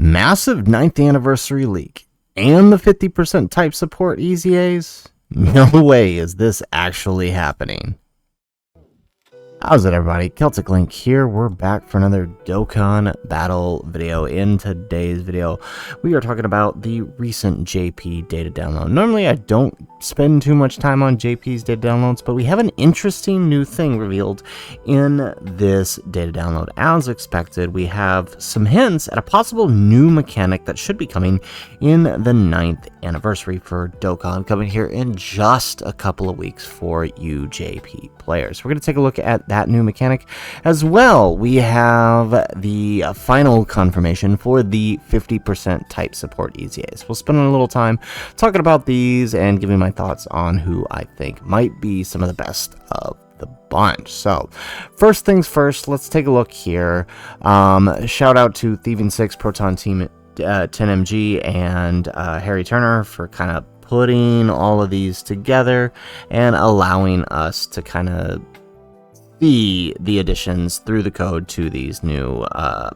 Massive 9th anniversary leak and the 50% type support EZAs? No way is this actually happening. How's it, everybody? Celtic Link here. We're back for another Dokkan battle video. In today's video, we are talking about the recent JP data download. Normally, I don't spend too much time on JP's data downloads, but we have an interesting new thing revealed in this data download. As expected, we have some hints at a possible new mechanic that should be coming in the 9th anniversary for Dokkan, coming here in just a couple of weeks for you JP players. We're going to take a look at that new mechanic as well. We have the final confirmation for the 50% type support EZAs. We'll spend a little time talking about these and giving my thoughts on who I think might be some of the best of the bunch. So first things first, let's take a look here. Shout out to Thieving 6, Proton Team 10MG, and Harry Turner for kind of putting all of these together and allowing us to kind of see the additions through the code to these new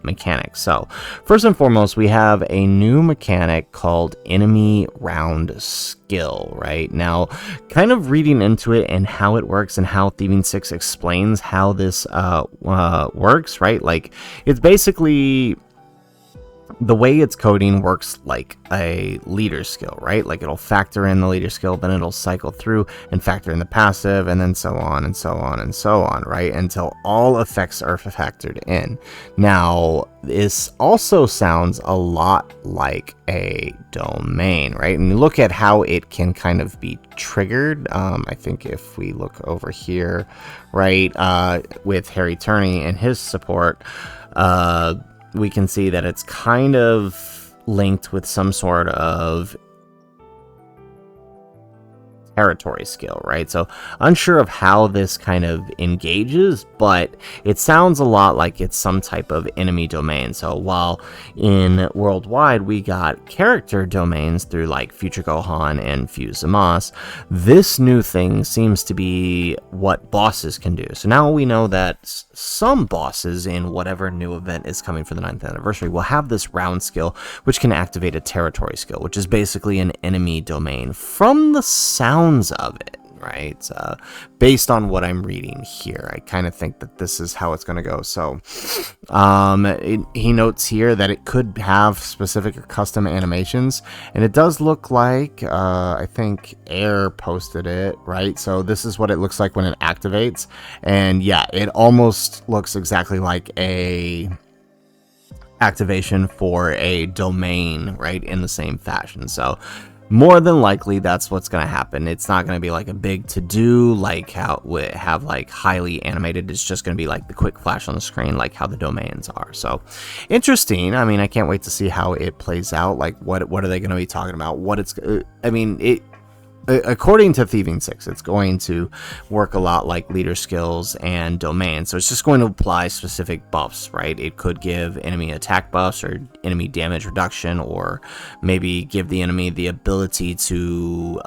mechanics. So first and foremost, we have a new mechanic called enemy round skill. Right now, kind of reading into it and how it works and how Thieving 6 explains how this works, right? Like, it's basically the way it's coding works like a leader skill, right? Like, it'll factor in the leader skill, then it'll cycle through and factor in the passive, and then so on and so on and so on, right? Until all effects are factored in. Now, this also sounds a lot like a domain, right? And look at how it can kind of be triggered. I think if we look over here, right, with Harry Turney and his support, we can see that it's kind of linked with some sort of territory skill, right? So unsure of how this kind of engages, but it sounds a lot like it's some type of enemy domain. So while in worldwide we got character domains through like Future Gohan and Fuse Zamas, this new thing seems to be what bosses can do. So now we know that some bosses in whatever new event is coming for the 9th anniversary will have this round skill, which can activate a territory skill, which is basically an enemy domain from the sounds of it, right? Based on what I'm reading here, I kind of think that this is how it's going to go. So he notes here that it could have specific or custom animations, and it does look like I think Air posted it, right? So this is what it looks like when it activates, and yeah, it almost looks exactly like a activation for a domain, right, in the same fashion. So more than likely, that's what's going to happen. It's not going to be like a big to-do, like how we have like highly animated. It's just going to be like the quick flash on the screen, like how the domains are. So interesting. I mean, I can't wait to see how it plays out. Like, what are they going to be talking about? According to Thieving 6, it's going to work a lot like leader skills and domain. So it's just going to apply specific buffs, right? It could give enemy attack buffs or enemy damage reduction, or maybe give the enemy the ability to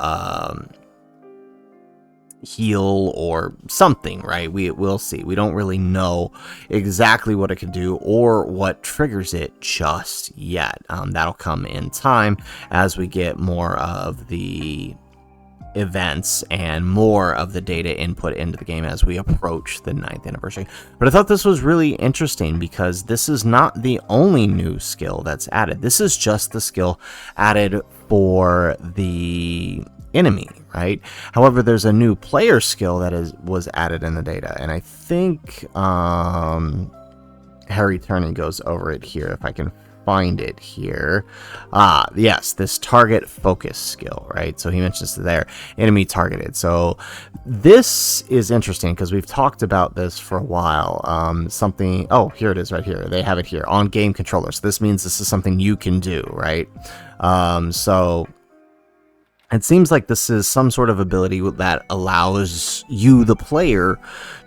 heal or something, right? We'll see. We don't really know exactly what it can do or what triggers it just yet. That'll come in time as we get more of the events and more of the data input into the game as we approach the 9th anniversary. But I thought this was really interesting because this is not the only new skill that's added. This is just the skill added for the enemy, right? However, there's a new player skill that was added in the data, and I think Harry Turney goes over it here if I can find it here. Yes, this target focus skill, right? So he mentions there, enemy targeted. So this is interesting because we've talked about this for a while. Oh, here it is right here. They have it here on game controllers. So this means this is something you can do, right? So it seems like this is some sort of ability that allows you, the player,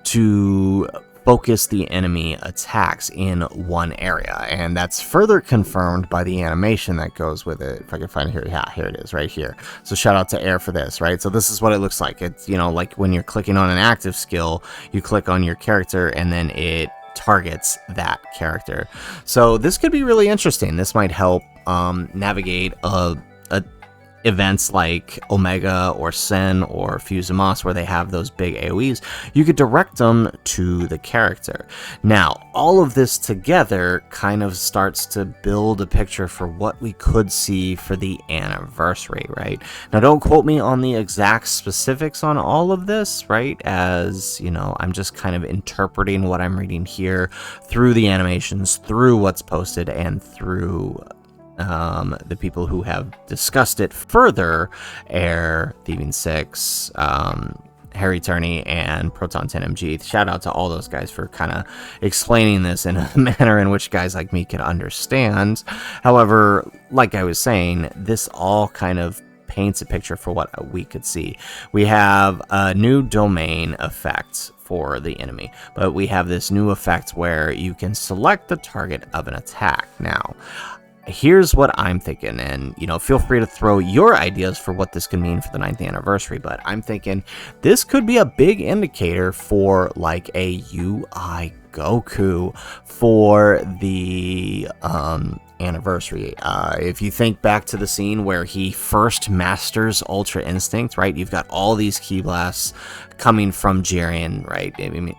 to focus the enemy attacks in one area, and that's further confirmed by the animation that goes with it. If I can find it here, yeah, here it is right here. So shout out to Air for this, right? So this is what it looks like. It's, you know, like when you're clicking on an active skill, you click on your character and then it targets that character. So this could be really interesting. This might help navigate events like Omega or Sen or Fuse and Moss, where they have those big AoEs. You could direct them to the character. Now, all of this together kind of starts to build a picture for what we could see for the anniversary, right? Now, don't quote me on the exact specifics on all of this, right? As, you know, I'm just kind of interpreting what I'm reading here through the animations, through what's posted, and through the people who have discussed it further: Air, Thieving 6, Harry Turney, and Proton 10MG. Shout out to all those guys for kind of explaining this in a manner in which guys like me can understand. However, like I was saying, this all kind of paints a picture for what we could see. We have a new domain effect for the enemy, but we have this new effect where you can select the target of an attack. Now, here's what I'm thinking, and, you know, feel free to throw your ideas for what this can mean for the 9th anniversary, but I'm thinking this could be a big indicator for, like, a UI Goku for the anniversary. If you think back to the scene where he first masters Ultra Instinct, right? You've got all these Ki Blasts coming from Jiren, right? I mean,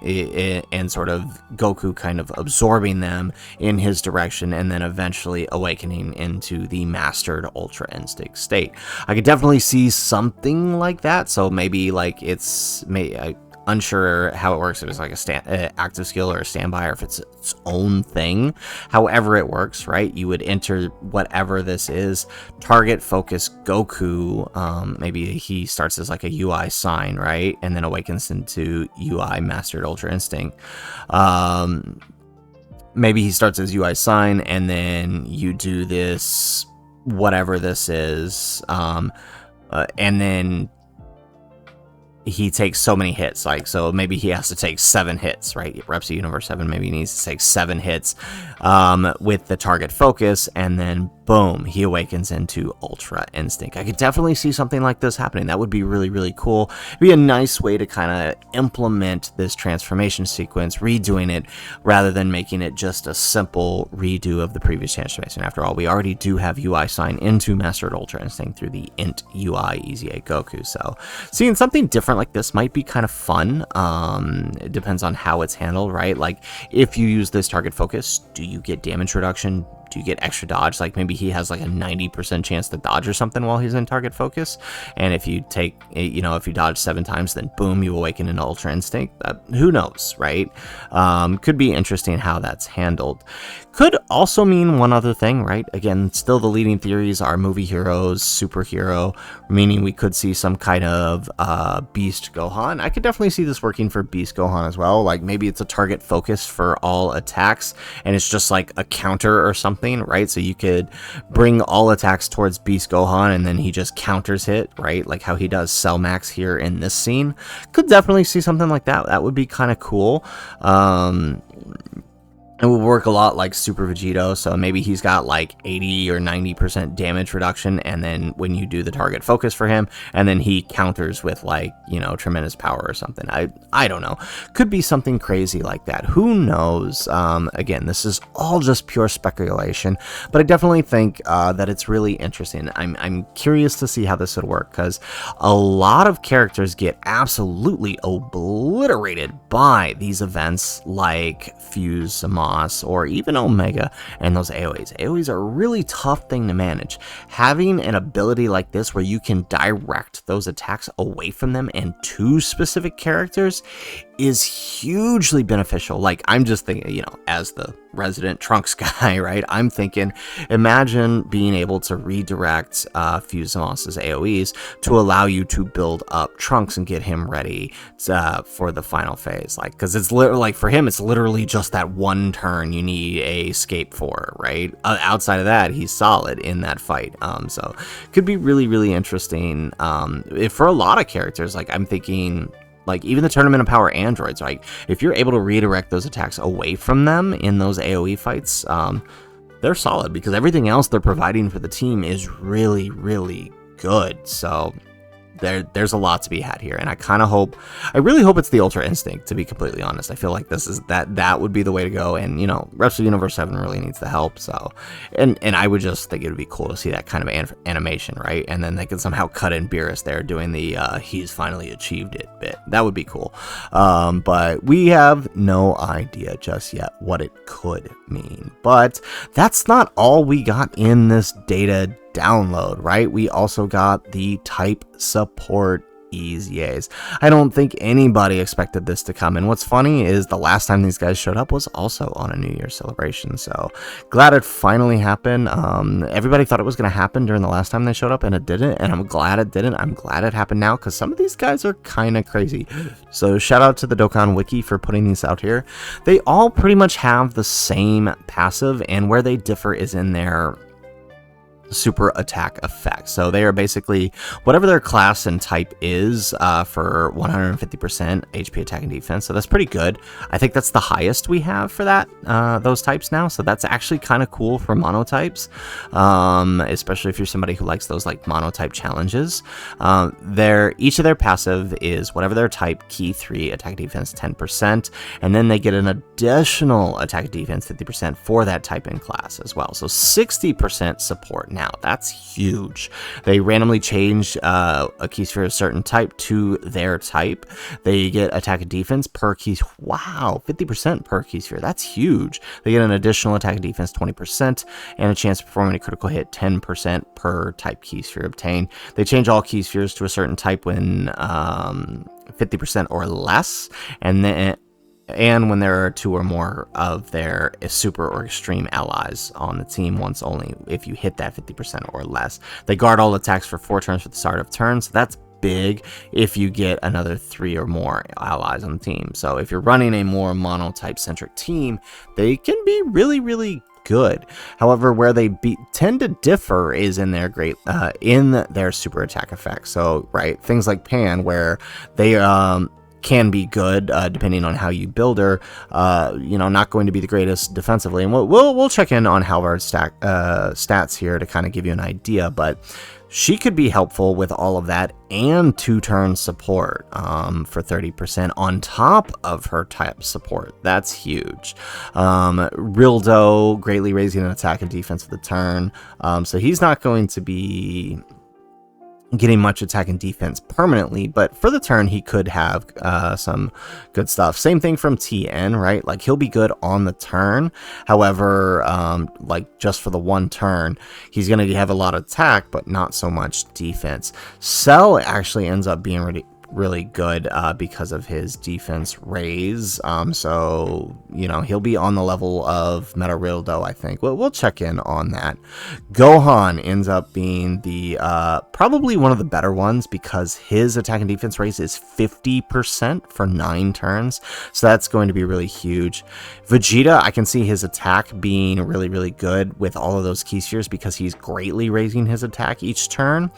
and sort of Goku kind of absorbing them in his direction, and then eventually awakening into the mastered Ultra Instinct state. I could definitely see something like that. So maybe like it's unsure how it works, if it's like a active skill or a standby, or if it's its own thing. However it works, right? You would enter whatever this is, target focus Goku. Maybe he starts as like a UI sign, right? And then awakens into UI mastered Ultra Instinct. Maybe he starts as UI sign, and then you do this, whatever this is, and then he takes so many hits, like, so maybe he has to take 7 hits, right? Reps of Universe 7, maybe he needs to take 7 hits with the target focus, and then boom, he awakens into Ultra Instinct. I could definitely see something like this happening. That would be really, really cool. It'd be a nice way to kind of implement this transformation sequence, redoing it, rather than making it just a simple redo of the previous transformation. After all, we already do have UI sign into Mastered Ultra Instinct through the Int UI EZA Goku, so seeing something different like this might be kind of fun. It depends on how it's handled, right? Like, if you use this target focus, do you get damage reduction? Do you get extra dodge? Like, maybe he has like a 90% chance to dodge or something while he's in target focus, and if you take, you know, if you dodge 7 times, then boom, you awaken into Ultra Instinct. Who knows, right? Could be interesting how that's handled. Could also mean one other thing, right? Again, still the leading theories are movie heroes, superhero, meaning we could see some kind of Beast Gohan. I could definitely see this working for Beast Gohan as well. Like, maybe it's a target focus for all attacks, and it's just like a counter or something, right? So you could bring all attacks towards Beast Gohan, and then he just counters hit, right? Like how he does Cell Max here in this scene. Could definitely see something like that. That would be kind of cool. It would work a lot like Super Vegito, so maybe he's got like 80 or 90% damage reduction, and then when you do the target focus for him, and then he counters with, like, you know, tremendous power or something. I don't know. Could be something crazy like that. Who knows? Again, this is all just pure speculation, but I definitely think that it's really interesting. I'm curious to see how this would work, because a lot of characters get absolutely obliterated by these events like Fuse, Moss, or even Omega, and those AoEs. AoEs are a really tough thing to manage. Having an ability like this where you can direct those attacks away from them and to specific characters is hugely beneficial. Like, I'm just thinking, you know, as the resident Trunks guy, right? I'm thinking, imagine being able to redirect Fuse Moss's AoEs to allow you to build up Trunks and get him ready for the final phase. Like, because it's literally, like, for him, it's literally just that one turn you need a escape for, right? Outside of that, he's solid in that fight. So could be really, really interesting. For a lot of characters, like, I'm thinking, like, even the Tournament of Power androids, right? If you're able to redirect those attacks away from them in those AoE fights, they're solid, because everything else they're providing for the team is really, really good. So there's a lot to be had here, and I really hope it's the Ultra Instinct, to be completely honest. I feel like that would be the way to go, and you know, Wrestle Universe 7 really needs the help. So, and I would just think it would be cool to see that kind of animation, right? And then they can somehow cut in Beerus there doing the he's finally achieved it bit. That would be cool. But we have no idea just yet what it could mean. But that's not all we got in this data download, right? We also got the type support EZAs. I don't think anybody expected this to come, and what's funny is the last time these guys showed up was also on a New Year's celebration, so glad it finally happened. Everybody thought it was going to happen during the last time they showed up, and it didn't, and I'm glad it didn't. I'm glad it happened now, because some of these guys are kind of crazy. So shout out to the Dokkan wiki for putting these out here. They all pretty much have the same passive, and where they differ is in their super attack effect. So they are basically whatever their class and type is for 150% HP attack and defense. So that's pretty good. I think that's the highest we have for that those types now. So that's actually kind of cool for monotypes, especially if you're somebody who likes those like monotype challenges. Each of their passive is whatever their type, key 3, attack defense 10%, and then they get an additional attack defense 50% for that type in class as well. So 60% support. Now that's huge. They randomly change a key sphere of a certain type to their type. They get attack and defense per key. Wow, 50% per key sphere. That's huge. They get an additional attack and defense 20% and a chance to perform a critical hit 10% per type key sphere obtained. They change all key spheres to a certain type when 50% or less, and when there are 2 or more of their super or extreme allies on the team once only, if you hit that 50% or less. They guard all attacks for 4 turns for the start of turn, so that's big if you get another 3 or more allies on the team. So if you're running a more monotype centric team, they can be really, really good. However, where they tend to differ is in their in their super attack effects. So right, things like Pan, where they can be good depending on how you build her. Not going to be the greatest defensively, and we'll check in on Halvard's stats here to kind of give you an idea, but she could be helpful with all of that and 2-turn support for 30% on top of her type support. That's huge. Rildo greatly raising an attack and defense for the turn, so he's not going to be getting much attack and defense permanently, but for the turn he could have some good stuff. Same thing from TN, right? Like he'll be good on the turn. However, like just for the one turn, he's going to have a lot of attack, but not so much defense. Cell actually ends up being really good because of his defense raise. So he'll be on the level of Meta Rildo, I think. We'll check in on that. Gohan ends up being the probably one of the better ones because his attack and defense raise is 50% for 9 turns, so that's going to be really huge. Vegeta, I can see his attack being really, really good with all of those key spheres because he's greatly raising his attack each turn.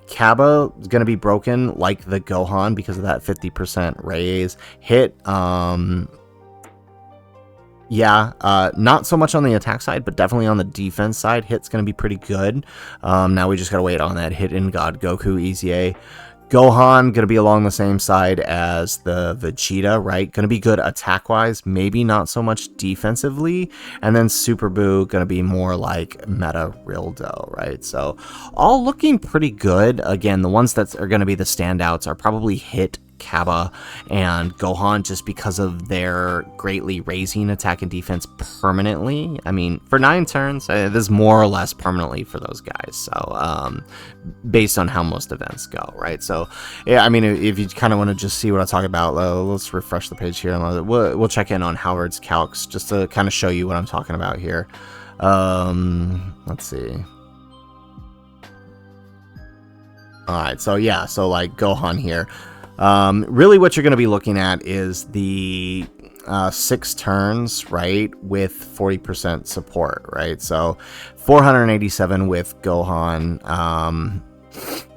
Kaba is going to be broken like the Gohan because of that 50% raise. Hit, not so much on the attack side, but definitely on the defense side. Hit's going to be pretty good. Now we just got to wait on that Hit in God Goku EZA. Gohan going to be along the same side as the Vegeta, right? Going to be good attack-wise, maybe not so much defensively. And then Super Buu going to be more like Meta Rildo, right? So all looking pretty good. Again, the ones that are going to be the standouts are probably Hit, Kaba, and Gohan, just because of their greatly raising attack and defense permanently. I mean, for 9 turns, this is more or less permanently for those guys. So, based on how most events go, right? So, yeah, I mean, if you kind of want to just see what I talk about, let's refresh the page here, and we'll check in on Howard's calcs just to kind of show you what I'm talking about here. Let's see. All right, so yeah, so like Gohan here. Really what you're going to be looking at is the 6 turns, right, with 40% support, right? So 487 with Gohan,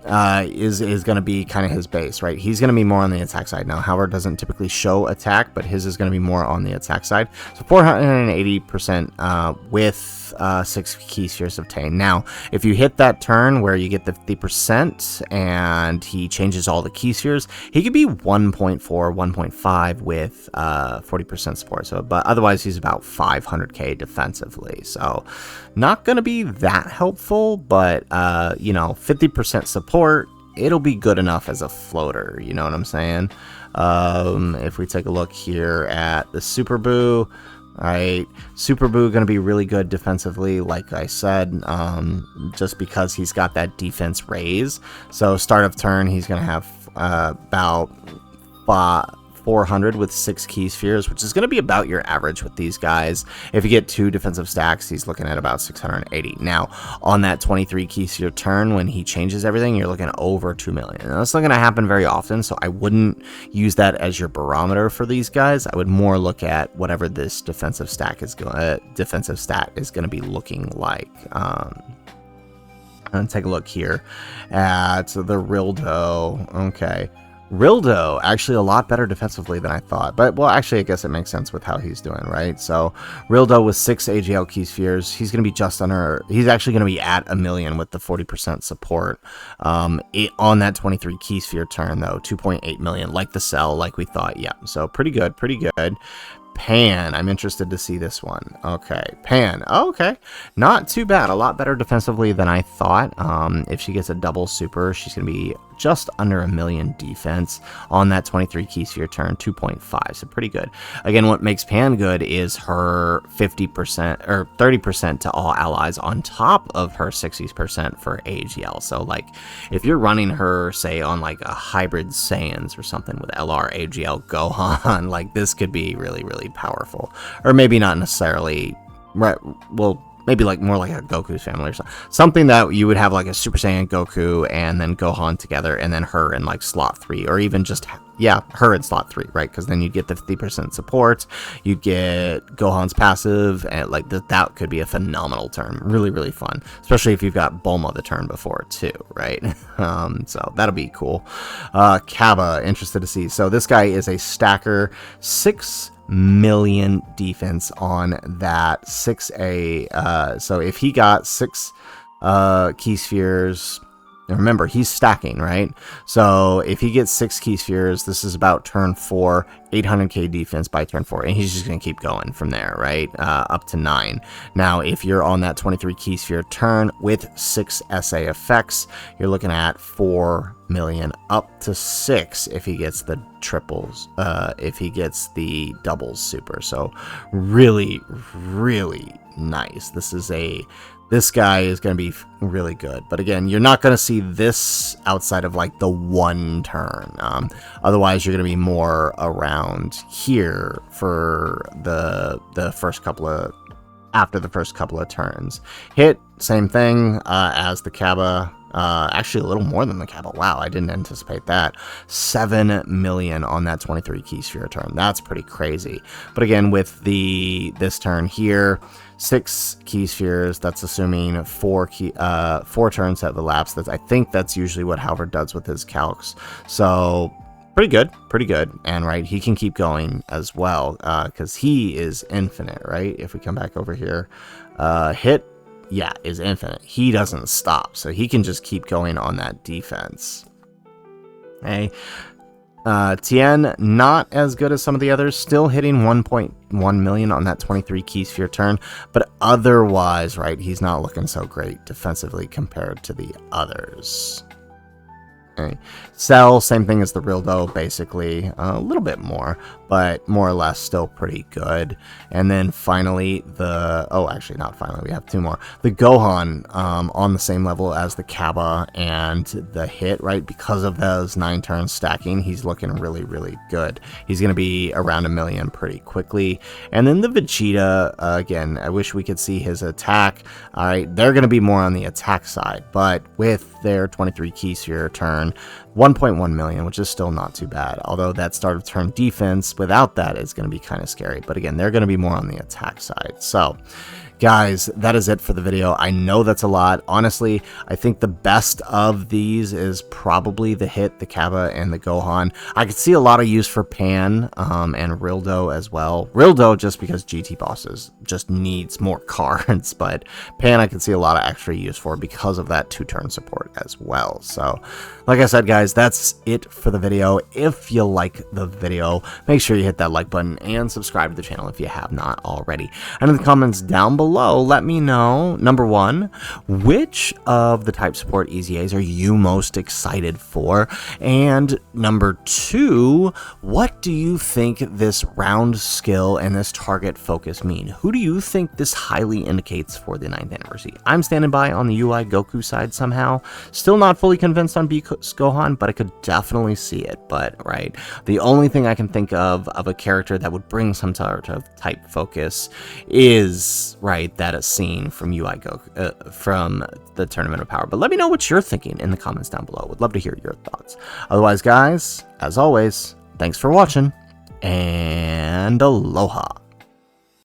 is going to be kind of his base, right? He's going to be more on the attack side. Now, Howard doesn't typically show attack, but his is going to be more on the attack side. So 480% with 6 key spheres obtained. Now, if you hit that turn where you get the 50% and he changes all the key spheres, he could be 1.4, 1.5 with 40% support. So, but otherwise, he's about 500k defensively. So, not going to be that helpful, but you know, 50% support, it'll be good enough as a floater. You know what I'm saying? If we take a look here at the Super Boo. Right, Super Boo going to be really good defensively, like I said, just because he's got that defense raise. So start of turn, he's going to have about 400 with 6 key spheres, which is going to be about your average with these guys. If you get 2 defensive stacks, he's looking at about 680. Now, on that 23 key sphere turn, when he changes everything, you're looking at over 2 million. And that's not going to happen very often, so I wouldn't use that as your barometer for these guys. I would more look at whatever this defensive stat is going to be looking like. And take a look here at the Rildo. Okay. Rildo, actually a lot better defensively than I thought. But, well, actually, I guess it makes sense with how he's doing, right? So, Rildo with 6 AGL key spheres, he's going to be just under... He's actually going to be at 1 million with the 40% support. On that 23 key sphere turn, though, 2.8 million, like the Cell, like we thought. Yeah, so pretty good, pretty good. Pan, I'm interested to see this one. Okay, Pan. Oh, okay, not too bad. A lot better defensively than I thought. If she gets a double super, she's going to be just under 1 million defense on that 23 key sphere turn, 2.5, so pretty good. Again, what makes Pan good is her 50% or 30% to all allies on top of her 60% for AGL. So like if you're running her, say, on like a hybrid Saiyans or something with LR AGL Gohan, like this could be really, really powerful. Or maybe not necessarily, right? Well, maybe like more like a Goku's family or something. Something that you would have like a Super Saiyan Goku and then Gohan together, and then her in like slot 3, or even just, yeah, her in slot 3, right? Because then you get the 50% support, you get Gohan's passive, and like that could be a phenomenal turn. Really, really fun, especially if you've got Bulma the turn before too, right? So that'll be cool. Kaba, interested to see. So this guy is a stacker, 6 million defense on that 6A. So if he got 6 key spheres, remember he's stacking, right? So if he gets 6 key spheres, this is about turn 4, 800k defense by turn 4, and he's just gonna keep going from there, right? Up to 9. Now if you're on that 23 key sphere turn with 6 SA effects, you're looking at 4 million, up to 6 if he gets the triples, if he gets the doubles super. So really, really nice. This guy is going to be really good. But again, you're not going to see this outside of like the one turn. Otherwise, you're going to be more around here for the first couple of, after the first couple of turns. Hit, same thing as the Kaba. Actually a little more than the Kaba. Wow, I didn't anticipate that. 7 million on that 23 key sphere turn. That's pretty crazy. But again, with this turn here, 6 key spheres, that's assuming 4 turns have elapsed. I think that's usually what Howard does with his calcs. So pretty good. And right, he can keep going as well, because he is infinite, right? If we come back over here, hit, yeah, is infinite. He doesn't stop, so he can just keep going on that defense. Okay. Tien, not as good as some of the others, still hitting 1.1 million on that 23 key sphere turn, but otherwise, right, he's not looking so great defensively compared to the others. Okay. Cell, same thing as the Rildo, basically, a little bit more, but more or less still pretty good. And then finally actually not finally, we have 2 more. The Gohan, on the same level as the Kaba and the Hit, right? Because of those 9 turns stacking, he's looking really, really good. He's going to be around 1 million pretty quickly. And then the Vegeta, again, I wish we could see his attack. All right, they're going to be more on the attack side, but with their 23 key sphere turn, 1.1 million, which is still not too bad. Although that start of turn defense without that is going to be kind of scary. But again, they're going to be more on the attack side. So Guys, that is it for the video. I know that's a lot. Honestly, I think the best of these is probably the Hit, the Kaba, and the Gohan. I could see a lot of use for Pan and Rildo as well. Rildo just because GT Bosses just needs more cards, but Pan I can see a lot of extra use for because of that 2-turn support as well. So, like I said, guys, that's it for the video. If you like the video, make sure you hit that like button and subscribe to the channel if you have not already. And in the comments down below, let me know, number one, which of the type support EZAs are you most excited for? And number two, what do you think this round skill and this target focus mean? Who do you think this highly indicates for the 9th anniversary? I'm standing by on the UI Goku side somehow. Still not fully convinced on Beast Gohan, but I could definitely see it. But, right, the only thing I can think of a character that would bring some sort of type focus is, right, that a scene from UI Goku, from the Tournament of Power. But let me know what you're thinking in the comments down below. Would love to hear your thoughts. Otherwise, guys, as always, thanks for watching, and aloha.